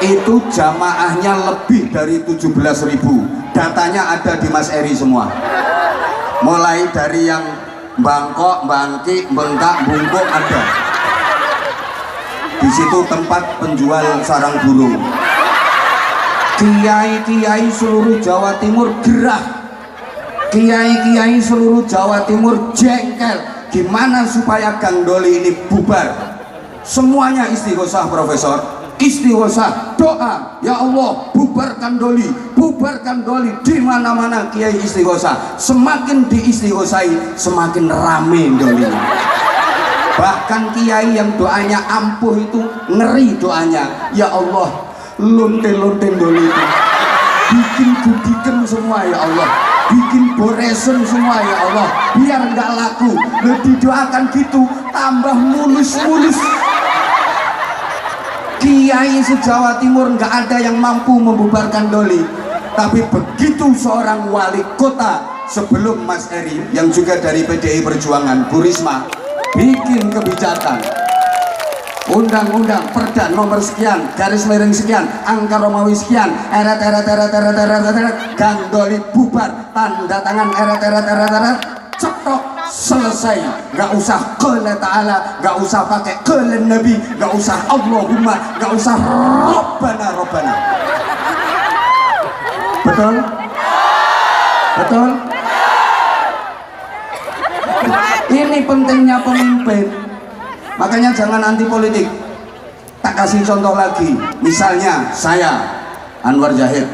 Itu jamaahnya lebih dari 17.000. Datanya ada di Mas Eri semua. Mulai dari yang Bangkok, Bangki, Bengkak, Bungkuk ada. Di situ tempat penjual sarang burung. Kiai-kiai seluruh Jawa Timur gerah. Kiai-kiai seluruh Jawa Timur jengkel. Gimana supaya Gang Doli ini bubar? Semuanya istighosah, Profesor. Istighosah, doa, ya Allah, bubarkan Doli, bubarkan Doli. Di mana-mana kiai istighosah. Semakin diistighosai, semakin rame Doli. Bahkan kiai yang doanya ampuh itu ngeri doanya, ya Allah, lonte-lonte Doli itu bikin budiken semua ya Allah, bikin boresen semua ya Allah, biar nggak laku. Didoakan gitu, tambah mulus-mulus. Kiai se-Jawa Timur nggak ada yang mampu membubarkan Doli. Tapi begitu seorang wali kota sebelum Mas Eri yang juga dari PDI Perjuangan, Bu Risma, bikin kebijakan undang-undang perda nomor sekian garis miring sekian angka Romawi sekian eret Gang Doli bubar, tanda tangan eret cetok, selesai. Nggak usah qala ta'ala, nggak usah pakai qala nabi, nggak usah Allahumma, nggak usah Rabbana. Betul? Betul? Ini pentingnya pemimpin. Makanya jangan anti politik. Tak kasih contoh lagi. Misalnya saya Anwar Zahid,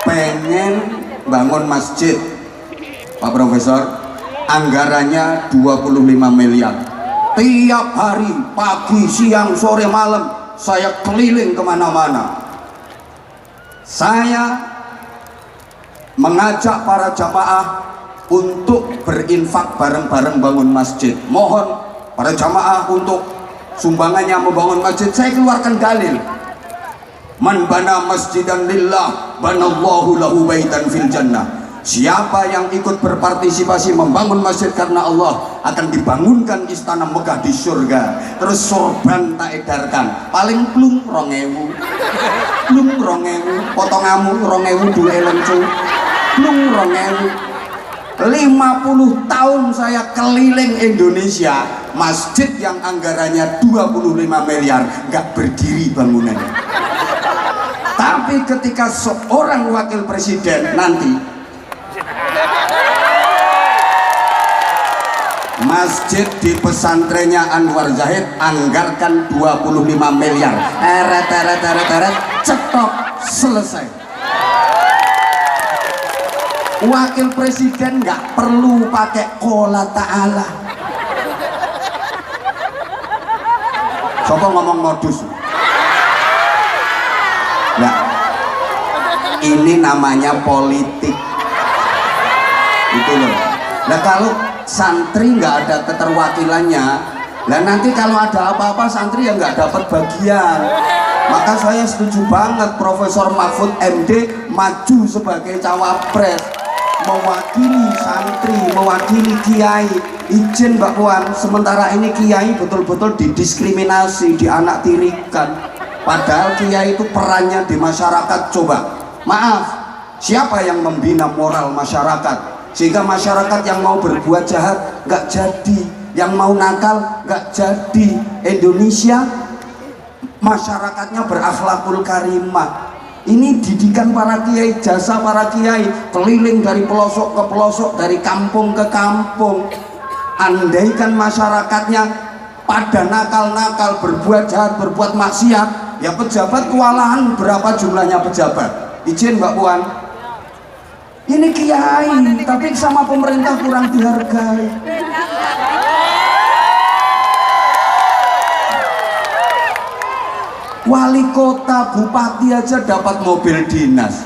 pengen bangun masjid, Pak Profesor, anggarannya 25 miliar. Tiap hari, pagi, siang, sore, malam, saya keliling kemana-mana. Saya mengajak para jamaah untuk berinfak bareng-bareng bangun masjid. Mohon para jamaah untuk sumbangannya membangun masjid. Saya keluarkan dalil. Man bana masjidan lillah banallahu lahu baitan fil jannah. Siapa yang ikut berpartisipasi membangun masjid karena Allah, akan dibangunkan istana megah di surga. Terus sorban tak edarkan, paling plung 2000, plung 2000, potongamu 2000 duwe lencu, plung 2000. 50 tahun saya keliling Indonesia, masjid yang anggarannya 25 miliar nggak berdiri bangunannya. Tapi ketika seorang wakil presiden nanti, masjid di pesantrennya Anwar Zahid anggarkan 25 miliar, cetok, selesai. Wakil presiden nggak perlu pakai qala ta'ala. Sopo ngomong modus. Nah, ini namanya politik. Itu loh. Nah, kalau santri nggak ada keterwakilannya, lah nanti kalau ada apa-apa santri ya nggak dapat bagian. Maka saya setuju banget Profesor Mahfud MD maju sebagai cawapres, mewakili santri, mewakili kiai. Izin Mbak Puan, sementara ini kiai betul-betul didiskriminasi, dianaktirikan. Padahal kiai itu perannya di masyarakat. Coba, maaf, siapa yang membina moral masyarakat sehingga masyarakat yang mau berbuat jahat nggak jadi, yang mau nakal nggak jadi. Indonesia masyarakatnya berakhlakul karimah. Ini didikan para kiai, jasa para kiai, keliling dari pelosok ke pelosok, dari kampung ke kampung. Andaikan masyarakatnya pada nakal-nakal, berbuat jahat, berbuat maksiat, ya pejabat kewalahan. Berapa jumlahnya pejabat? Izin Mbak Puan, ini kiai tapi sama pemerintah kurang dihargai. Wali kota, bupati aja dapat mobil dinas.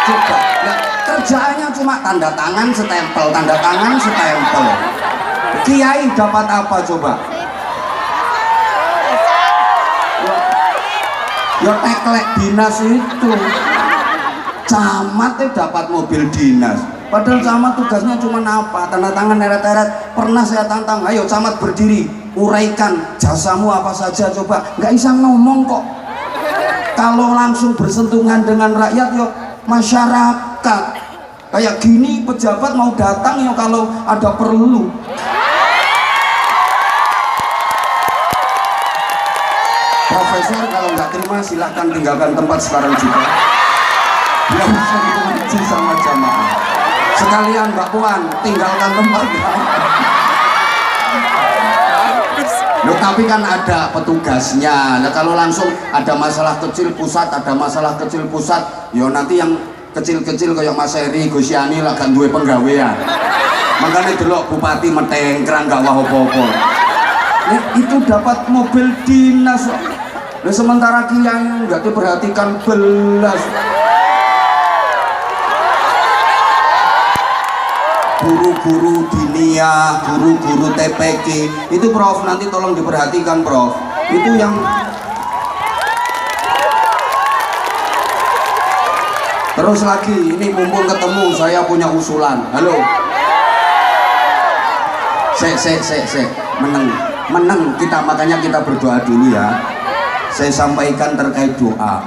Coba, nah, kerjaannya cuma tanda tangan setempel, tanda tangan setempel. Kiai dapat apa coba? Ya teklek dinas itu. Camatnya dapat mobil dinas, Padahal camat tugasnya cuma apa? Tanda tangan neret-neret. Pernah saya tantang, ayo camat berdiri, uraikan jasamu apa saja coba. Nggak bisa ngomong kok. Kalau langsung bersentuhan dengan rakyat, yo masyarakat. Kayak gini pejabat mau datang ya kalau ada perlu. Profesor kalau nggak terima silahkan tinggalkan tempat sekarang juga. Nggak usah dibenci sama jamaah. Sekalian Mbak Puan tinggalkan tempat. Loh, tapi kan ada petugasnya. Nah, kalau langsung ada masalah kecil pusat, yo nanti yang kecil-kecil kayak Mas Heri, Gus Yani lah kan duwe penggawean. Makanya delok bupati metengkrang gak wah apa-apa. Itu dapat mobil dinas. Nah, sementara kiai nggak diperhatikan belas. Guru-guru diniyah, guru-guru TPK itu Prof, nanti tolong diperhatikan Prof. Itu yang terus lagi, ini mumpung ketemu saya punya usulan. Halo. Meneng kita, makanya kita berdoa dulu ya. Saya sampaikan terkait doa.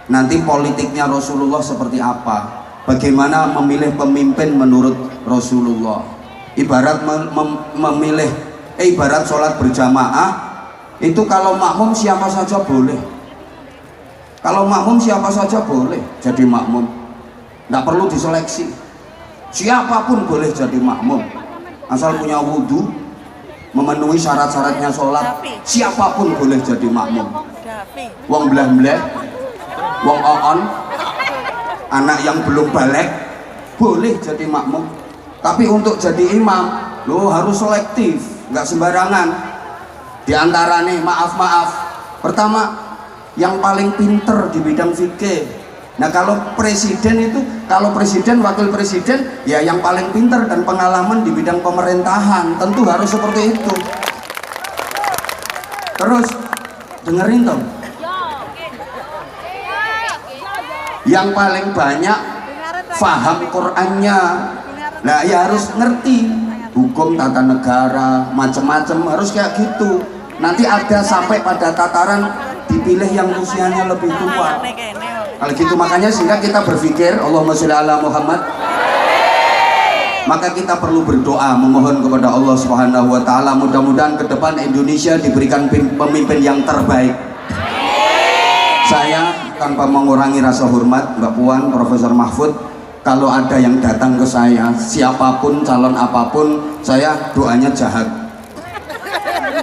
Nanti politiknya Rasulullah seperti apa? Bagaimana memilih pemimpin menurut Rasulullah? Ibarat memilih, ibarat sholat berjamaah itu kalau makmum siapa saja boleh. Kalau makmum siapa saja boleh jadi makmum, nggak perlu diseleksi. Siapapun boleh jadi makmum, asal punya wudhu, memenuhi syarat-syaratnya sholat. Siapapun boleh jadi makmum. Wong belah-belah, wong on, anak yang belum balik boleh jadi makmum. Tapi untuk jadi imam lo harus selektif, nggak sembarangan. Di antara nih maaf pertama yang paling pinter di bidang fikih. Nah kalau presiden itu, kalau presiden wakil presiden ya yang paling pinter dan pengalaman di bidang pemerintahan, tentu harus seperti itu. Terus dengerin dong, yang paling banyak faham Qur'annya, nah ya harus ngerti hukum tata negara macam-macam, harus kayak gitu. Nanti ada sampai pada tataran dipilih yang usianya lebih tua. Kalau gitu makanya sehingga kita berpikir Allahumma sholli ala Muhammad. Maka kita perlu berdoa memohon kepada Allah Subhanahu wa taala, mudah-mudahan ke depan Indonesia diberikan pemimpin yang terbaik. Saya tanpa mengurangi rasa hormat Mbak Puan, Profesor Mahfud, kalau ada yang datang ke saya, siapapun calon apapun, saya doanya jahat.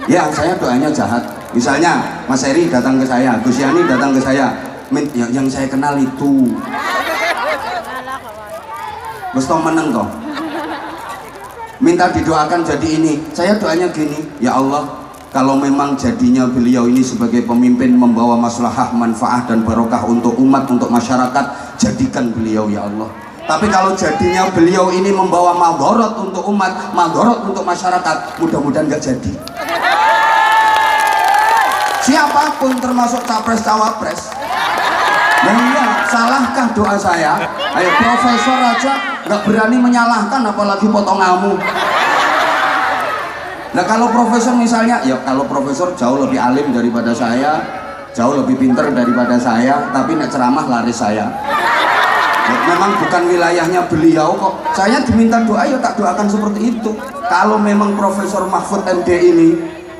Ya, saya doanya jahat. Misalnya Mas Heri datang ke saya, Gus Yani datang ke saya, yang saya kenal itu Gus Tom meneng toh, minta didoakan jadi ini. Saya doanya gini, ya Allah, kalau memang jadinya beliau ini sebagai pemimpin membawa maslahah, manfaat dan barokah untuk umat, untuk masyarakat, jadikan beliau ya Allah. Tapi kalau jadinya beliau ini membawa madharat untuk umat, madharat untuk masyarakat, mudah-mudahan gak jadi. Siapapun termasuk capres cawapres. Nah iya, salahkah doa saya? Ayo profesor aja nggak berani menyalahkan, apalagi potonganmu. Nah kalau profesor misalnya, ya kalau profesor jauh lebih alim daripada saya, jauh lebih pinter daripada saya, tapi nek ceramah laris saya. Ya, memang bukan wilayahnya beliau kok. Saya diminta doa, ya tak doakan seperti itu. Kalau memang Profesor Mahfud MD ini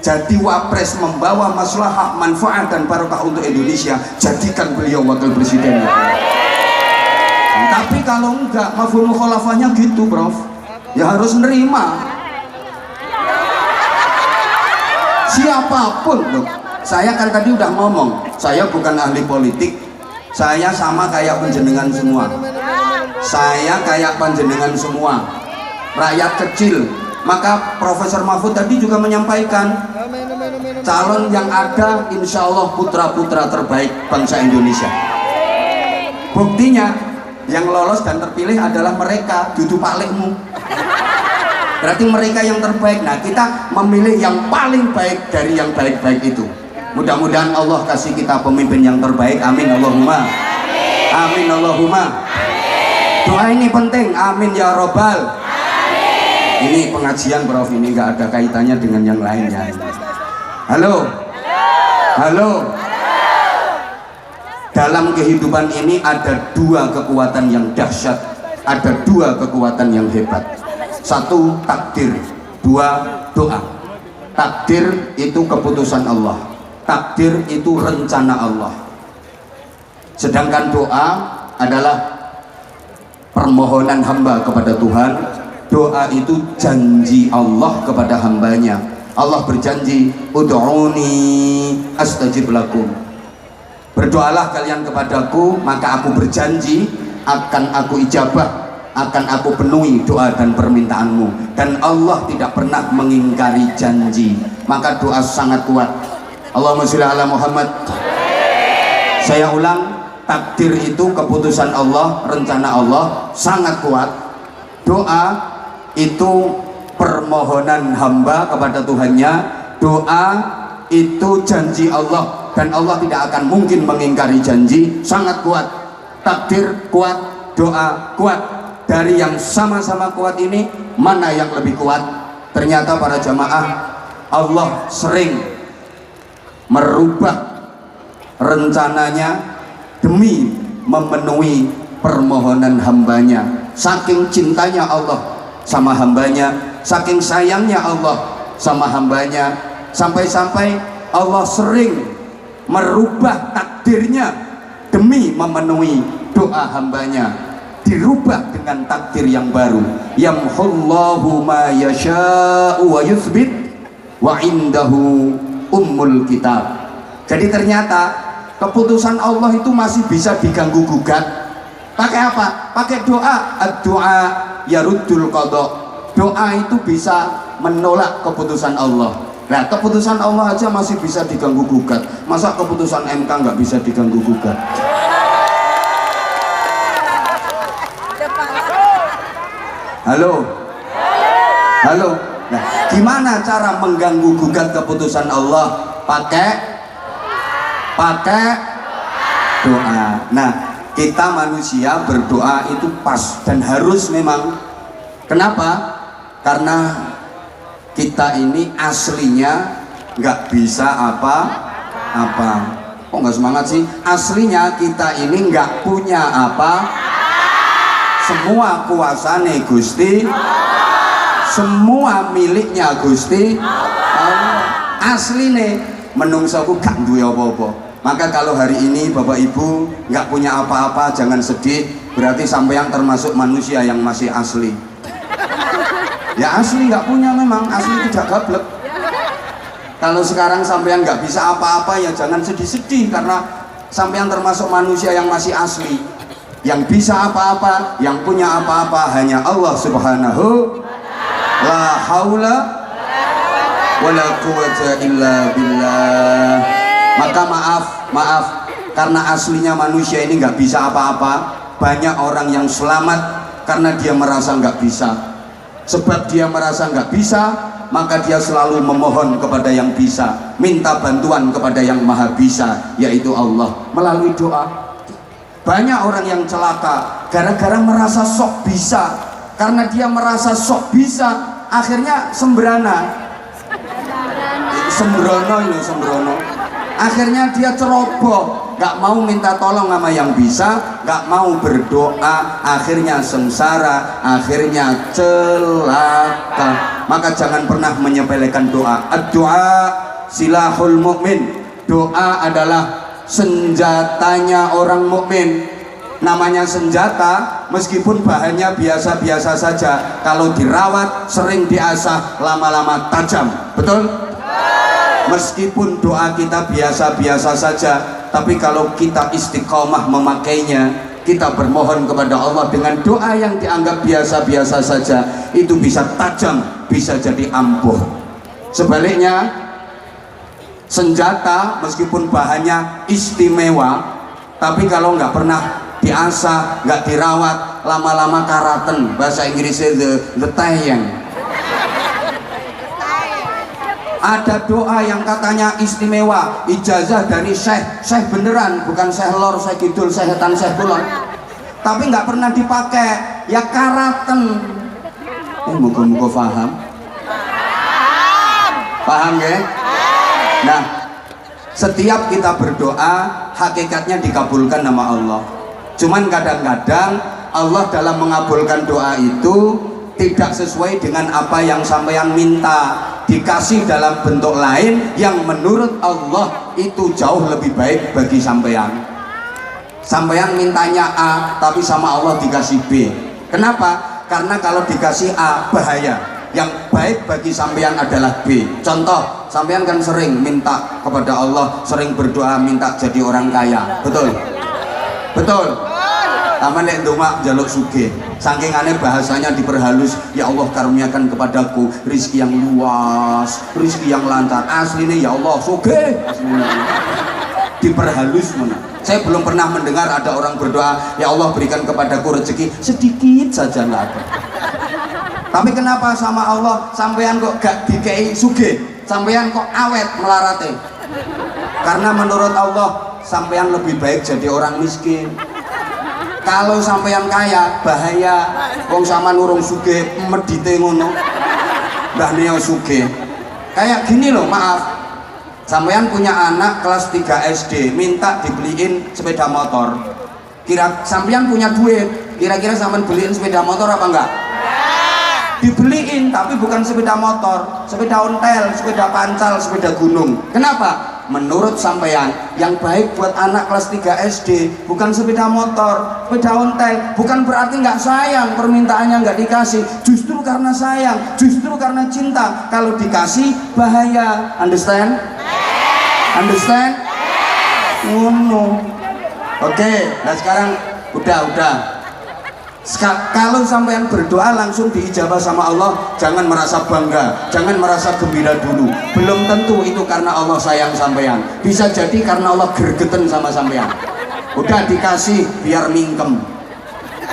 jadi wapres membawa maslahah, manfaat dan barokah untuk Indonesia, jadikan beliau wakil presiden. Tapi kalau enggak, mafhumul khalafahnya gitu Prof, ya harus nerima siapapun loh. Saya kan tadi udah ngomong, saya bukan ahli politik, saya sama kayak panjenengan semua, saya kayak panjenengan semua, rakyat kecil. Maka Profesor Mahfud tadi juga menyampaikan calon yang ada insya Allah putra-putra terbaik bangsa Indonesia. Buktinya yang lolos dan terpilih adalah mereka, dudu palikmu. Berarti mereka yang terbaik. Nah kita memilih yang paling baik dari yang baik-baik itu. Mudah-mudahan Allah kasih kita pemimpin yang terbaik. Amin Allahumma. Amin Allahumma. Doa ini penting, amin ya robbal. Ini pengajian Prof, ini nggak ada kaitannya dengan yang lainnya. Halo, halo. Dalam kehidupan ini ada dua kekuatan yang dahsyat, ada dua kekuatan yang hebat. Satu takdir, dua doa. Takdir itu keputusan Allah, takdir itu rencana Allah. Sedangkan doa adalah permohonan hamba kepada Tuhan. Doa itu janji Allah kepada hambanya. Allah berjanji, ud'uni astajib lakum. Berdoalah kalian kepadaku, maka aku berjanji akan aku ijabah, akan aku penuhi doa dan permintaanmu. Dan Allah tidak pernah mengingkari janji. Maka doa sangat kuat. Allahumma sholli ala Muhammad. Saya ulang, takdir itu keputusan Allah, rencana Allah, sangat kuat. Doa itu permohonan hamba kepada Tuhannya. Doa itu janji Allah, dan Allah tidak akan mungkin mengingkari janji. Sangat kuat. Takdir kuat, doa kuat. Dari yang sama-sama kuat ini, mana yang lebih kuat? Ternyata para jamaah, Allah sering merubah rencananya demi memenuhi permohonan hambanya. Saking cintanya Allah sama hambanya, saking sayangnya Allah sama hambanya, sampai-sampai Allah sering merubah takdirnya demi memenuhi doa hambanya. Dirubah dengan takdir yang baru. Yamhullahu ma yasha'u wa yuthbit wa indahu ummul kitab. Jadi ternyata keputusan Allah itu masih bisa diganggu gugat. Pakai apa? Pakai doa. Ad-doa yaruddul qadha. Doa itu bisa menolak keputusan Allah. Nah, keputusan Allah aja masih bisa diganggu gugat. Masa keputusan MK nggak bisa diganggu gugat? Halo, halo. Nah, gimana cara mengganggu gugat keputusan Allah? Pakai doa. Nah, kita manusia berdoa itu pas dan harus memang. Kenapa? Karena kita ini aslinya nggak bisa apa-apa. Kok nggak semangat sih? Aslinya kita ini nggak punya apa. Semua kuasane Gusti, semua miliknya Gusti Allah. Asline menungsoku gak duwe apa-apa. Maka kalau hari ini Bapak Ibu nggak punya apa-apa, jangan sedih. Berarti sampean termasuk manusia yang masih asli. Ya asli nggak punya, memang asli tidak gablek. Kalau sekarang sampean nggak bisa apa-apa, ya jangan sedih-sedih, karena sampean termasuk manusia yang masih asli. Yang bisa apa-apa, yang punya apa-apa hanya Allah Subhanahu. La haula wala quwwata illa billah. Maka maaf, karena aslinya manusia ini nggak bisa apa-apa. Banyak orang yang selamat karena dia merasa nggak bisa. Sebab dia merasa nggak bisa, maka dia selalu memohon kepada yang bisa, minta bantuan kepada yang maha bisa, yaitu Allah, melalui doa. Banyak orang yang celaka gara-gara merasa sok bisa. Karena dia merasa sok bisa, akhirnya sembrono. Akhirnya dia ceroboh, gak mau minta tolong sama yang bisa, gak mau berdoa, akhirnya sengsara, akhirnya celaka. Maka jangan pernah menyepelekan doa. Ad-doa silahul mu'min. Doa adalah senjatanya orang mukmin. Namanya senjata, meskipun bahannya biasa-biasa saja, kalau dirawat, sering diasah, lama-lama tajam. Betul? Meskipun doa kita biasa-biasa saja, tapi kalau kita istiqomah memakainya, kita bermohon kepada Allah dengan doa yang dianggap biasa-biasa saja, itu bisa tajam, bisa jadi ampuh. Sebaliknya, senjata meskipun bahannya istimewa, tapi kalau nggak pernah diasah, nggak dirawat, lama-lama karaten. Bahasa Inggrisnya the tayang. Ada doa yang katanya istimewa, ijazah dari syekh beneran, bukan syekh lor, syekh kidul, syekh setan, syekh kulon. tapi nggak pernah dipakai, ya karaten. Muga-muga paham. Paham ya? Nah, setiap kita berdoa hakikatnya dikabulkan nama Allah. Cuman kadang-kadang Allah dalam mengabulkan doa itu tidak sesuai dengan apa yang sampean minta, dikasih dalam bentuk lain yang menurut Allah itu jauh lebih baik bagi sampean. Sampean mintanya A tapi sama Allah dikasih B. Kenapa? Karena kalau dikasih A bahaya, yang baik bagi sampean adalah B. Contoh, sampean kan sering minta kepada Allah, sering berdoa minta jadi orang kaya, betul? Betul? Sama nek ndonga njaluk sugih, saking aneh bahasanya diperhalus, ya Allah karuniakan kepadaku rizki yang luas, rizki yang lancar. Aslinya ya Allah sugih, aslinya diperhalus mana. Saya belum pernah mendengar ada orang berdoa, ya Allah berikan kepadaku rezeki sedikit saja, nggak ada. Tapi kenapa sama Allah sampean kok gak dikei sugih, sampean kok awet melarate? Karena menurut Allah sampean lebih baik jadi orang miskin. Kalau sampean kaya bahaya, wong sama nurung sugih medite ngono. Mbah Neo sugih. Kayak gini loh, maaf. Sampean punya anak kelas 3 SD, minta dibeliin sepeda motor. Sampean punya duit, kira-kira sampean beliin sepeda motor apa enggak? Dibeliin, tapi bukan sepeda motor, sepeda ontel, sepeda pancal, sepeda gunung. Kenapa? Menurut sampean yang baik buat anak kelas 3 SD bukan sepeda motor, sepeda ontel. Bukan berarti nggak sayang, permintaannya nggak dikasih, justru karena sayang, justru karena cinta. Kalau dikasih bahaya. Understand? Understand? Oke, nah sekarang udah. Kalau sampean berdoa langsung diijabah sama Allah, jangan merasa bangga, jangan merasa gembira dulu. Belum tentu itu karena Allah sayang sampean. Bisa jadi karena Allah gergeten sama sampean. Udah dikasih biar mingkem.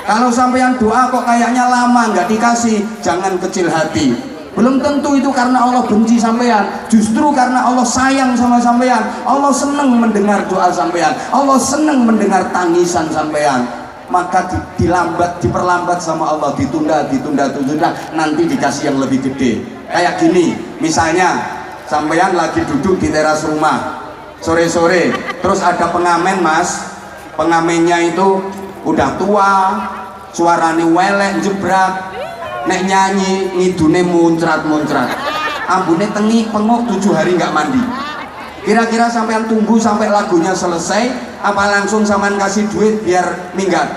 Kalau sampean doa kok kayaknya lama nggak dikasih, jangan kecil hati. Belum tentu itu karena Allah benci sampean, justru karena Allah sayang sama sampean. Allah senang mendengar doa sampean, Allah senang mendengar tangisan sampean. Maka diperlambat sama Allah, ditunda, nanti dikasih yang lebih gede. Kayak gini, misalnya sampean lagi duduk di teras rumah sore-sore, terus ada pengamen mas, pengamennya itu udah tua, suarane welek jebrak, nek nyanyi ngidune muncrat, ambune tengi pengok 7 hari nggak mandi. Kira-kira sampean tunggu sampai lagunya selesai, apa langsung sampean kasih duit biar minggat?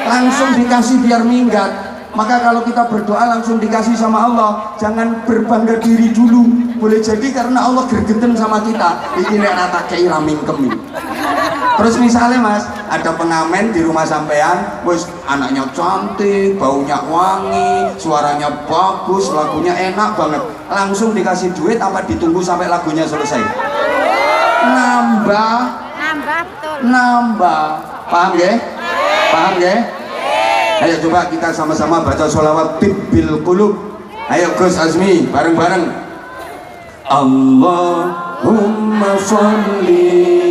Langsung dikasih biar minggat. Maka kalau kita berdoa langsung dikasih sama Allah, jangan berbangga diri dulu. Boleh jadi karena Allah gergeten sama kita. Iki nek rata kei ra mingkem. Terus misalnya mas, ada pengamen di rumah sampean, wis anaknya cantik, baunya wangi, suaranya bagus, lagunya enak banget. Langsung dikasih duit apa ditunggu sampai lagunya selesai? Nambah. Paham ya? Paham ya? Ayo coba kita sama-sama baca sholawat tibbil qulub. Ayo Gus Azmi bareng-bareng. Allahumma sholli